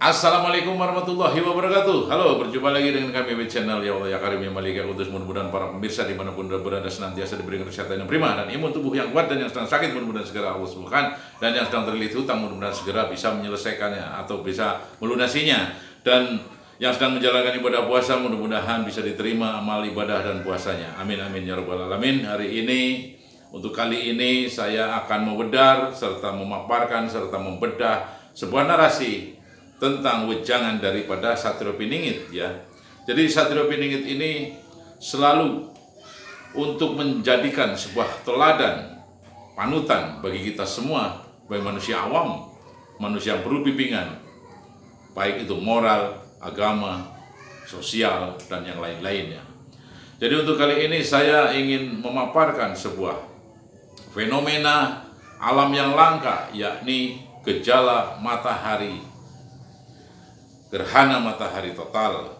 Assalamualaikum warahmatullahi wabarakatuh. Halo, berjumpa lagi dengan kami di channel Ya Allah Ya Karim Ya Malik Ya Kudus. Mudah-mudahan para pemirsa dimanapun berada senantiasa diberikan kesehatan yang prima dan imun tubuh yang kuat, dan yang sedang sakit mudah-mudahan segera Allah sembuhkan, dan yang sedang terlilit hutang mudah-mudahan segera bisa menyelesaikannya atau bisa melunasinya, dan yang sedang menjalankan ibadah puasa mudah-mudahan bisa diterima amal ibadah dan puasanya. Amin amin ya rabbal alamin. Hari ini, untuk kali ini saya akan membedah serta memaparkan serta membedah sebuah narasi tentang wejangan daripada Satrio Piningit ya. Jadi Satrio Piningit ini selalu untuk menjadikan sebuah teladan, panutan bagi kita semua, bagi manusia awam, manusia yang perlu bimbingan, baik itu moral, agama, sosial, dan yang lain-lainnya. Jadi untuk kali ini saya ingin memaparkan sebuah fenomena alam yang langka, yakni gejala matahari, gerhana matahari total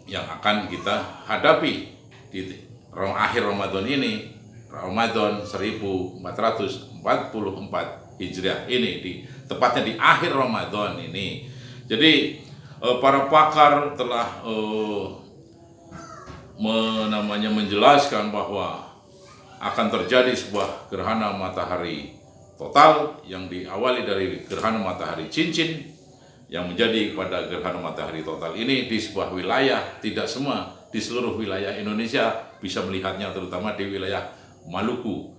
yang akan kita hadapi di akhir Ramadan ini, Ramadan 1444 Hijriah ini, tepatnya di akhir Ramadan ini. Jadi para pakar telah menjelaskan bahwa akan terjadi sebuah gerhana matahari total yang diawali dari gerhana matahari cincin, yang menjadi pada gerhana matahari total ini di sebuah wilayah. Tidak semua di seluruh wilayah Indonesia bisa melihatnya, terutama di wilayah Maluku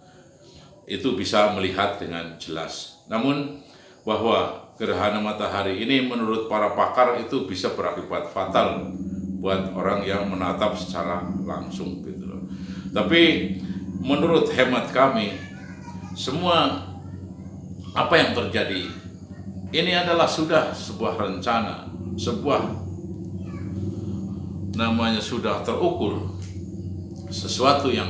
itu bisa melihat dengan jelas. Namun bahwa gerhana matahari ini menurut para pakar itu bisa berakibat fatal buat orang yang menatap secara langsung gitu loh. Tapi menurut hemat kami, semua apa yang terjadi ini adalah sudah sebuah rencana, sebuah namanya sudah terukur, sesuatu yang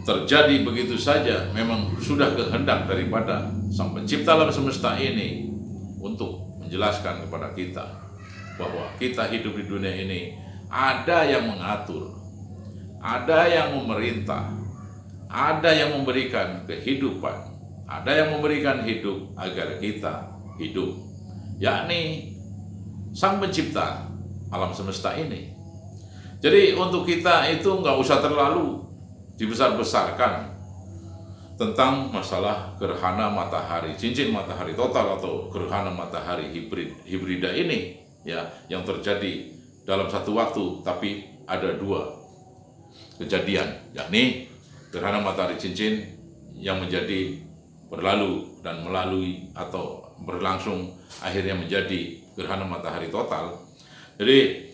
terjadi begitu saja, memang sudah kehendak daripada Sang Pencipta alam semesta ini untuk menjelaskan kepada kita bahwa kita hidup di dunia ini ada yang mengatur, ada yang memerintah, ada yang memberikan kehidupan, ada yang memberikan hidup agar kita hidup, yakni Sang Pencipta alam semesta ini. Jadi untuk kita itu nggak usah terlalu dibesar-besarkan tentang masalah gerhana matahari cincin, matahari total, atau gerhana matahari hibrida ini ya, yang terjadi dalam satu waktu, tapi ada dua kejadian, yakni gerhana matahari cincin yang menjadi berlalu dan melalui atau berlangsung akhirnya menjadi gerhana matahari total. Jadi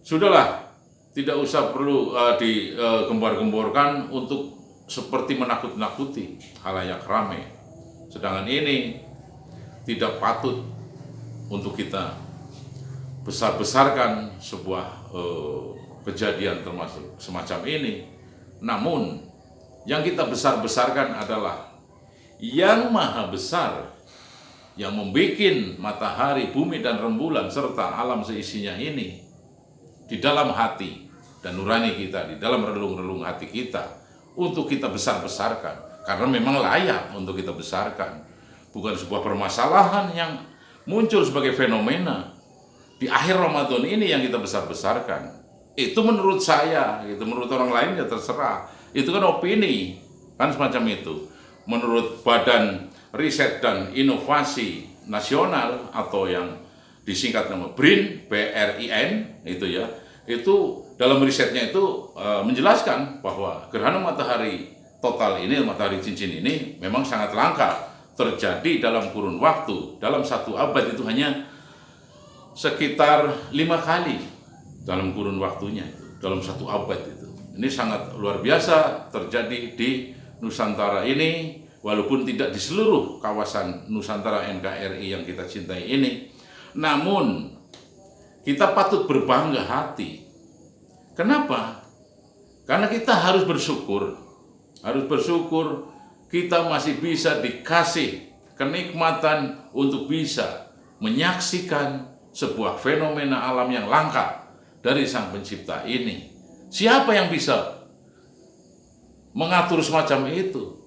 sudahlah, tidak usah perlu digembar-gemborkan untuk seperti menakut-nakuti halayak ramai. Sedangkan ini tidak patut untuk kita besar-besarkan sebuah kejadian termasuk semacam ini. Namun yang kita besar-besarkan adalah yang maha besar, yang membuat matahari, bumi, dan rembulan serta alam seisinya ini di dalam hati dan nurani kita, di dalam relung-relung hati kita, untuk kita besar-besarkan, karena memang layak untuk kita besarkan. Bukan sebuah permasalahan yang muncul sebagai fenomena di akhir Ramadan ini yang kita besar-besarkan. Itu menurut saya, itu menurut orang lain ya terserah. Itu kan opini, kan semacam itu. Menurut Badan Riset dan Inovasi Nasional atau yang disingkat nama BRIN, BRIN itu ya, itu dalam risetnya itu menjelaskan bahwa gerhana matahari total ini, matahari cincin ini memang sangat langka terjadi dalam kurun waktu, dalam satu abad itu hanya sekitar 5 kali dalam kurun waktunya, dalam satu abad itu. Ini sangat luar biasa terjadi di Nusantara ini, walaupun tidak di seluruh kawasan Nusantara NKRI yang kita cintai ini. Namun kita patut berbangga hati. Kenapa? Karena kita harus bersyukur kita masih bisa dikasih kenikmatan untuk bisa menyaksikan sebuah fenomena alam yang langka dari Sang Pencipta ini. Siapa yang bisa mengatur semacam itu?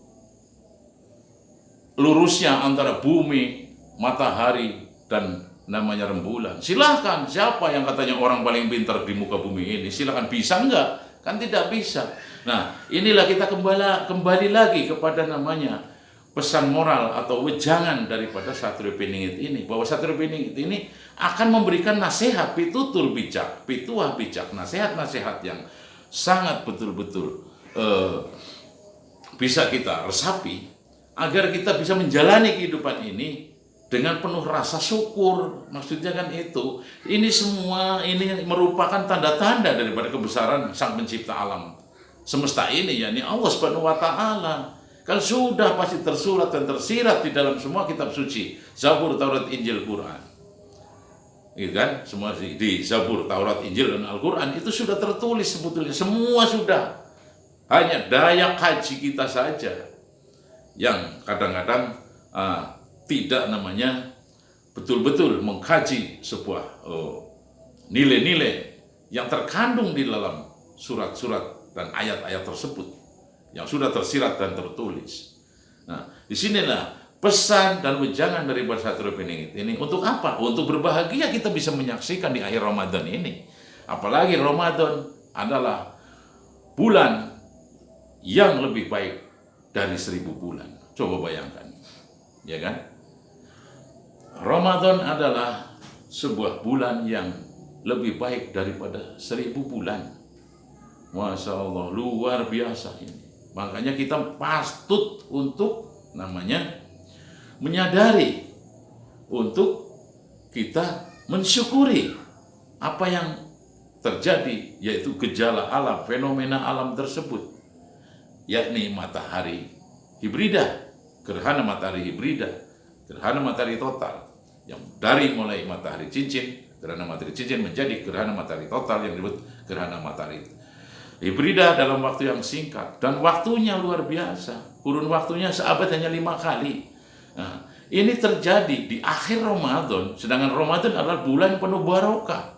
Lurusnya antara bumi, matahari, dan namanya rembulan. Silahkan, siapa yang katanya orang paling pintar di muka bumi ini, silahkan. Bisa enggak? Kan tidak bisa. Nah, inilah kita kembali lagi kepada namanya pesan moral atau wejangan daripada Satrio Piningit ini, bahwa Satrio Piningit ini akan memberikan nasihat, pitutur bijak, pituah bijak, nasihat-nasihat yang sangat betul-betul bisa kita resapi agar kita bisa menjalani kehidupan ini dengan penuh rasa syukur. Maksudnya kan itu, ini semua ini merupakan tanda-tanda daripada kebesaran Sang Pencipta alam semesta ini, yakni Allah Subhanahu wa Ta'ala. Kan sudah pasti tersurat dan tersirat di dalam semua kitab suci, Zabur, Taurat, Injil, Quran. Gitu kan? Semua di Zabur, Taurat, Injil, dan Al-Quran itu sudah tertulis sebetulnya. Semua sudah. Hanya daya kaji kita saja yang kadang-kadang tidak namanya betul-betul mengkaji sebuah nilai-nilai yang terkandung di dalam surat-surat dan ayat-ayat tersebut yang sudah tersirat dan tertulis. Nah, disinilah pesan dan wejangan dari Satrio Piningit ini. Untuk apa? Untuk berbahagia kita bisa menyaksikan di akhir Ramadan ini. Apalagi Ramadan adalah bulan yang lebih baik dari 1000 bulan. Coba bayangkan, ya kan? Ramadan adalah sebuah bulan yang lebih baik daripada 1000 bulan. Masya Allah, luar biasa ini. Makanya kita patut untuk namanya menyadari, untuk kita mensyukuri apa yang terjadi, yaitu gejala alam, fenomena alam tersebut, yakni matahari hibrida, gerhana matahari hibrida, gerhana matahari total, yang dari mulai matahari cincin, gerhana matahari cincin menjadi gerhana matahari total yang disebut gerhana matahari hibrida dalam waktu yang singkat, dan waktunya luar biasa. Kurun waktunya seabad hanya 5 kali. Nah, ini terjadi di akhir Ramadan, sedangkan Ramadan adalah bulan penuh barokah,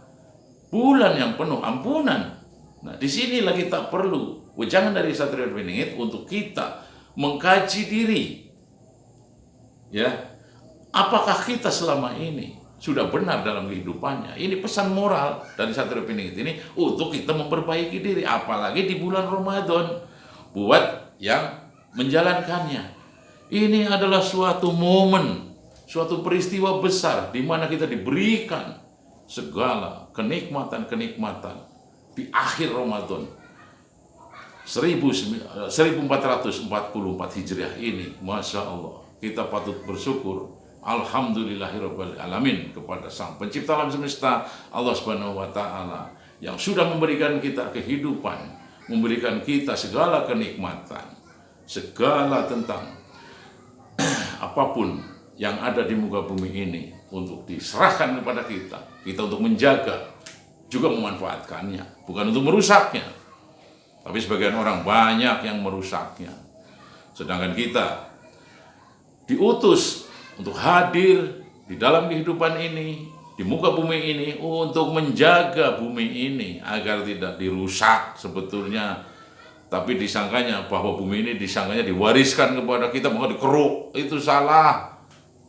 bulan yang penuh ampunan. Nah, disinilah kita perlu wejangan dari Satrio Piningit untuk kita mengkaji diri. Ya, apakah kita selama ini sudah benar dalam kehidupannya? Ini pesan moral dari Satrio Piningit ini untuk kita memperbaiki diri, apalagi di bulan Ramadan, buat yang menjalankannya. Ini adalah suatu momen, suatu peristiwa besar di mana kita diberikan segala kenikmatan-kenikmatan di akhir Ramadan 1444 Hijriah ini. Masya Allah, kita patut bersyukur. Alhamdulillahirabbil alamin kepada Sang Pencipta alam semesta, Allah Subhanahu wa Ta'ala, yang sudah memberikan kita kehidupan, memberikan kita segala kenikmatan, segala tentang apapun yang ada di muka bumi ini untuk diserahkan kepada kita untuk menjaga, juga memanfaatkannya, bukan untuk merusaknya. Tapi sebagian orang banyak yang merusaknya. Sedangkan kita diutus untuk hadir di dalam kehidupan ini, di muka bumi ini, untuk menjaga bumi ini agar tidak dirusak sebetulnya. Tapi disangkanya bahwa bumi ini disangkanya diwariskan kepada kita, maka dikeruk. Itu salah.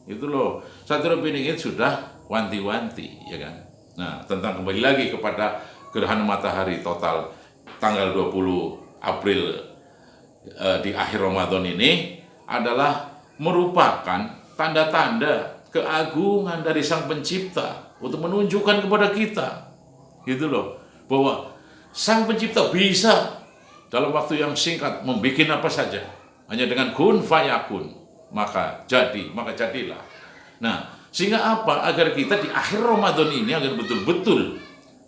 Itu loh. Satrio Piningit sudah wanti-wanti, ya kan? Nah, tentang kembali lagi kepada gerhana matahari total tanggal 20 April di akhir Ramadan ini adalah merupakan tanda-tanda keagungan dari Sang Pencipta untuk menunjukkan kepada kita, gitu loh, bahwa Sang Pencipta bisa dalam waktu yang singkat membuat apa saja hanya dengan kun fayakun, maka jadilah. Nah, sehingga apa? Agar kita di akhir Ramadan ini agar betul-betul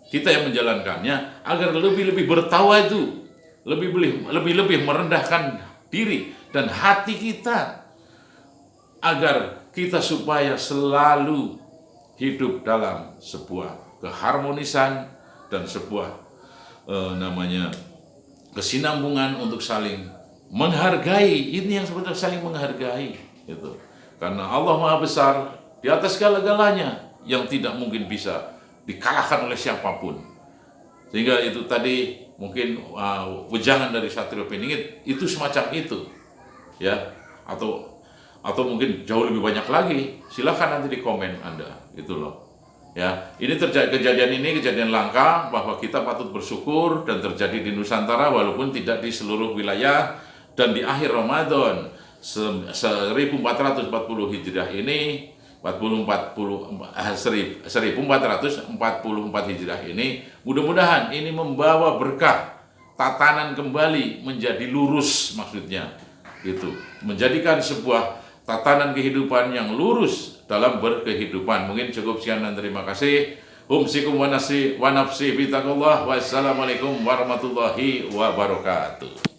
kita yang menjalankannya agar lebih-lebih bertawadu, lebih-lebih merendahkan diri dan hati kita, agar kita supaya selalu hidup dalam sebuah keharmonisan dan sebuah kesinambungan untuk saling menghargai. Ini yang sebetulnya saling menghargai, gitu. Karena Allah Maha Besar di atas segala-galanya yang tidak mungkin bisa dikalahkan oleh siapapun. Sehingga itu tadi mungkin wejangan dari Satrio Piningit itu semacam itu, ya, atau mungkin jauh lebih banyak lagi. Silakan nanti di komen Anda, gitu loh. Ya, ini terjadi kejadian langka bahwa kita patut bersyukur dan terjadi di Nusantara walaupun tidak di seluruh wilayah dan di akhir Ramadan 1440 Hijriah ini 1444 Hijriah ini mudah-mudahan ini membawa berkah, tatanan kembali menjadi lurus, maksudnya itu menjadikan sebuah tatanan kehidupan yang lurus dalam berkehidupan. Mungkin cukup sekian dan terima kasih. Humsikum wa nafsi bitaqullah. Wassalamualaikum warahmatullahi wabarakatuh.